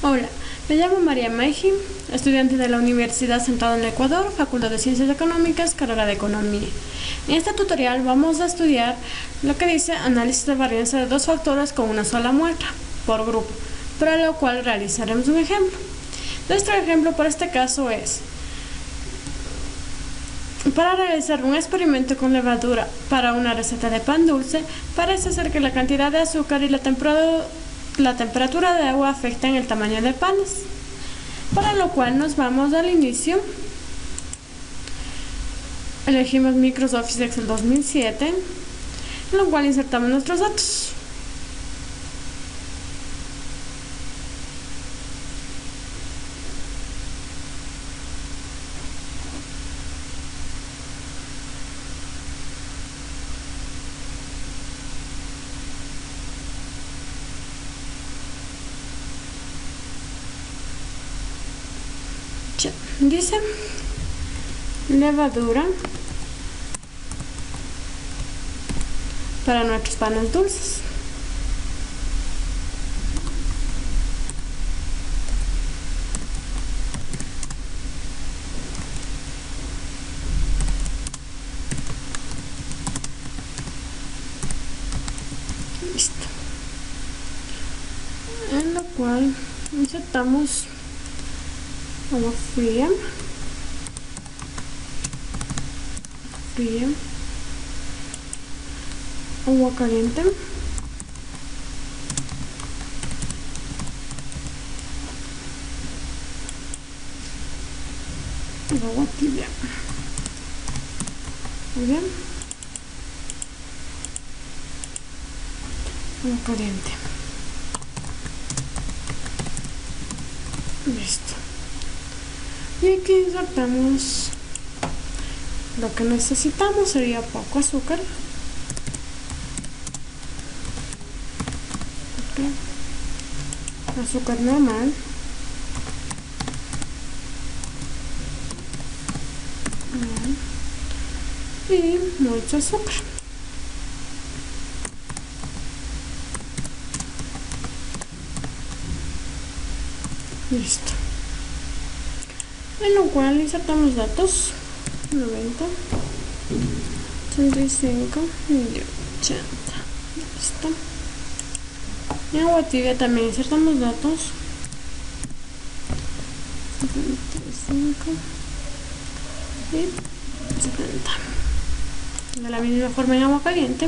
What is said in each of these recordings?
Hola, me llamo María Meiji, estudiante de la Universidad Central del Ecuador, Facultad de Ciencias Económicas, carrera de Economía. En este tutorial vamos a estudiar lo que dice análisis de varianza de dos factores con una sola muestra, por grupo, para lo cual realizaremos un ejemplo. Nuestro ejemplo para este caso es: para realizar un experimento con levadura para una receta de pan dulce, parece ser que la cantidad de azúcar y la temperatura de agua afectan el tamaño de panes, para lo cual nos vamos al inicio. Elegimos Microsoft Office Excel 2007, en lo cual insertamos nuestros datos. Dice levadura para nuestros panes dulces. Listo. En lo cual insertamos agua fría, agua caliente, agua tibia. Muy bien. Agua caliente. Listo. Y aquí insertamos lo que necesitamos. Sería poco azúcar, azúcar normal, y mucho azúcar. Listo. En lo cual insertamos datos 90, 85 y 80. Listo. En agua tibia también insertamos datos 75 y 70. De la misma forma en agua caliente.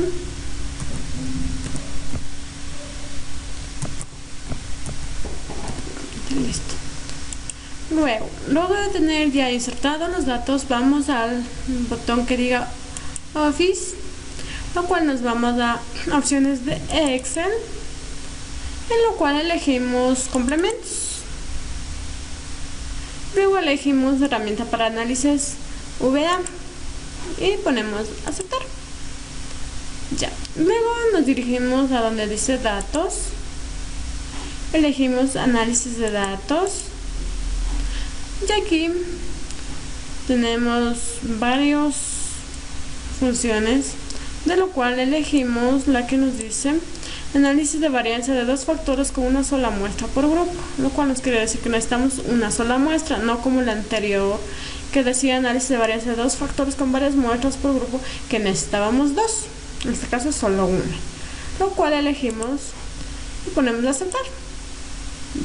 Listo. Luego de tener ya insertados los datos, vamos al botón que diga Office, lo cual nos vamos a opciones de Excel, en lo cual elegimos complementos. Luego elegimos herramienta para análisis VA y ponemos aceptar. Ya. Luego nos dirigimos a donde dice datos, elegimos análisis de datos. Y aquí tenemos varias funciones, de lo cual elegimos la que nos dice análisis de varianza de dos factores con una sola muestra por grupo, lo cual nos quiere decir que necesitamos una sola muestra, no como la anterior que decía análisis de varianza de dos factores con varias muestras por grupo, que necesitábamos dos. En este caso solo una, lo cual elegimos y ponemos aceptar.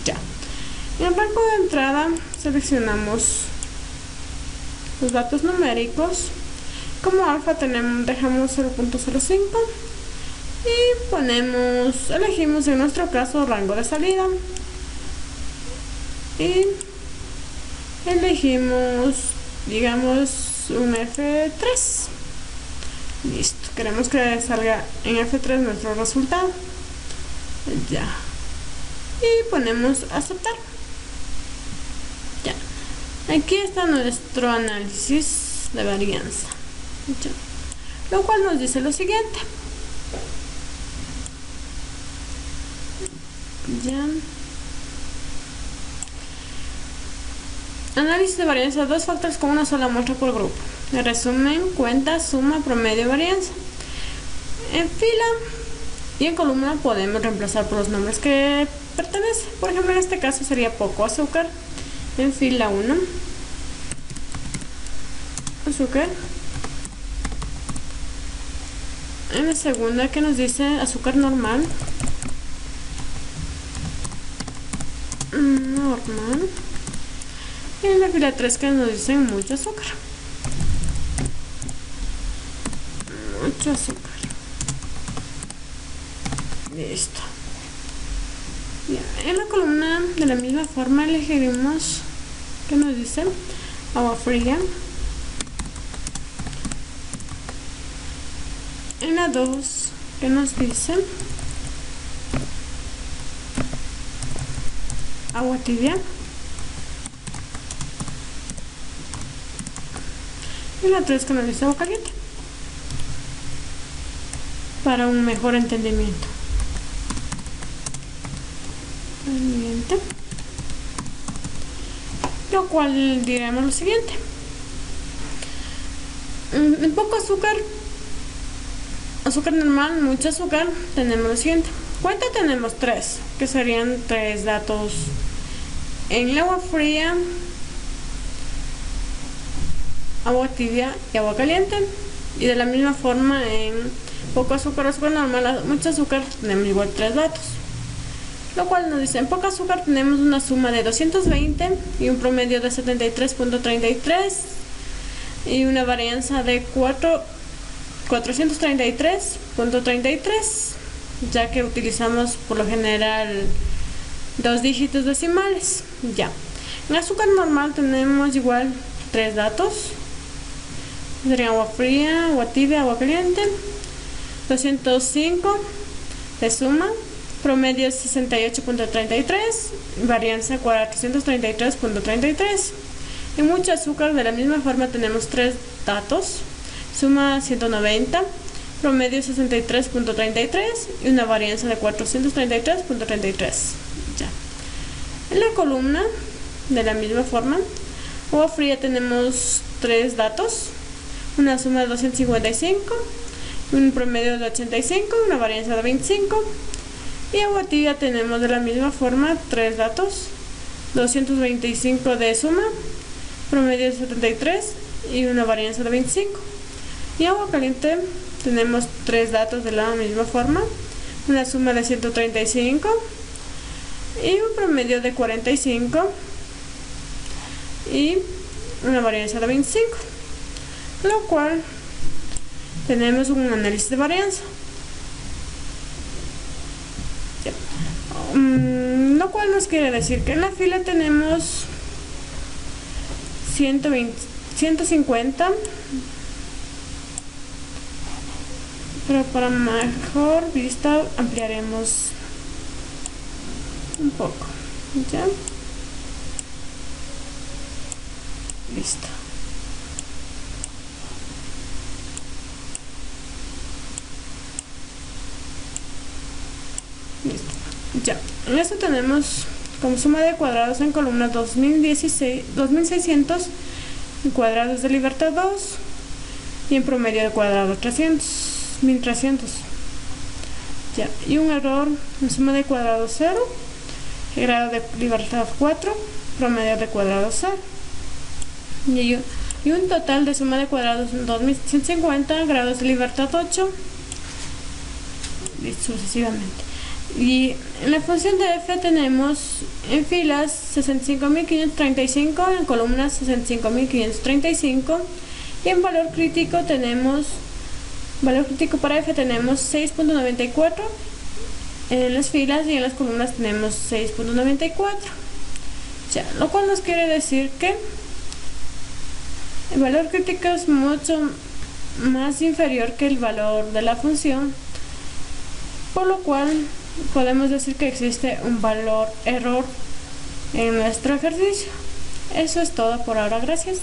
Ya. En el banco de entrada seleccionamos los datos numéricos. Como alfa dejamos 0.05 y elegimos en nuestro caso rango de salida y elegimos, digamos, un F3. Listo, queremos que salga en F3 nuestro resultado. Ya. Y ponemos aceptar. Ya. Aquí está nuestro análisis de varianza. Ya. Lo cual nos dice lo siguiente. Ya. Análisis de varianza de dos factores con una sola muestra por grupo. En resumen, cuenta, suma, promedio, varianza. En fila y en columna podemos reemplazar por los nombres que pertenece. Por ejemplo, en este caso sería poco azúcar. En fila 1, azúcar. En la segunda, que nos dice azúcar normal. Normal. Y en la fila 3, que nos dicen mucho azúcar. Mucho azúcar. Listo. Ya. En la columna, de la misma forma, elegiremos, que nos dice agua fría. En la 2, que nos dice agua tibia. Y la 3, que nos dice agua caliente, para un mejor entendimiento. Caliente. Lo cual diremos lo siguiente: en poco azúcar, azúcar normal, mucho azúcar, tenemos lo siguiente. Cuenta tenemos 3, que serían 3 datos en el agua fría, agua tibia y agua caliente. Y de la misma forma, en poco azúcar, azúcar normal, mucho azúcar, tenemos igual 3 datos. Lo cual nos dice: en poco azúcar tenemos una suma de 220 y un promedio de 73.33 y una varianza de 433.33, ya que utilizamos por lo general 2 dígitos decimales. Ya. En azúcar normal tenemos igual 3 datos. Sería agua fría, agua tibia, agua caliente. 205 de suma, promedio 68.33, varianza 433.33. En mucho azúcar, de la misma forma, tenemos 3 datos. Suma 190, promedio 63.33 y una varianza de 433.33. Ya. En la columna, de la misma forma, agua fría tenemos 3 datos. Una suma de 255, un promedio de 85, una varianza de 25. Y agua tibia tenemos de la misma forma 3 datos. 225 de suma, promedio de 73 y una varianza de 25. Y agua caliente tenemos 3 datos de la misma forma, una suma de 135 y un promedio de 45 y una varianza de 25, lo cual tenemos un análisis de varianza. Lo cual nos quiere decir que en la fila tenemos 150, pero para mejor vista ampliaremos un poco. Ya. Listo. Listo. Ya. En esto tenemos como suma de cuadrados en columna 2600 en cuadrados de libertad 2 y en promedio de cuadrado 1300. Ya. Y un error en suma de cuadrado 0, grado de libertad 4, promedio de cuadrado 0. Y un total de suma de cuadrados en 2150, grados de libertad 8, y sucesivamente. Y en la función de f tenemos en filas 65.535, en columnas 65.535 y en valor crítico para f tenemos 6.94 en las filas y en las columnas tenemos 6.94. Ya, lo cual nos quiere decir que el valor crítico es mucho más inferior que el valor de la función, por lo cual podemos decir que existe un valor error en nuestro ejercicio. Eso es todo por ahora, gracias.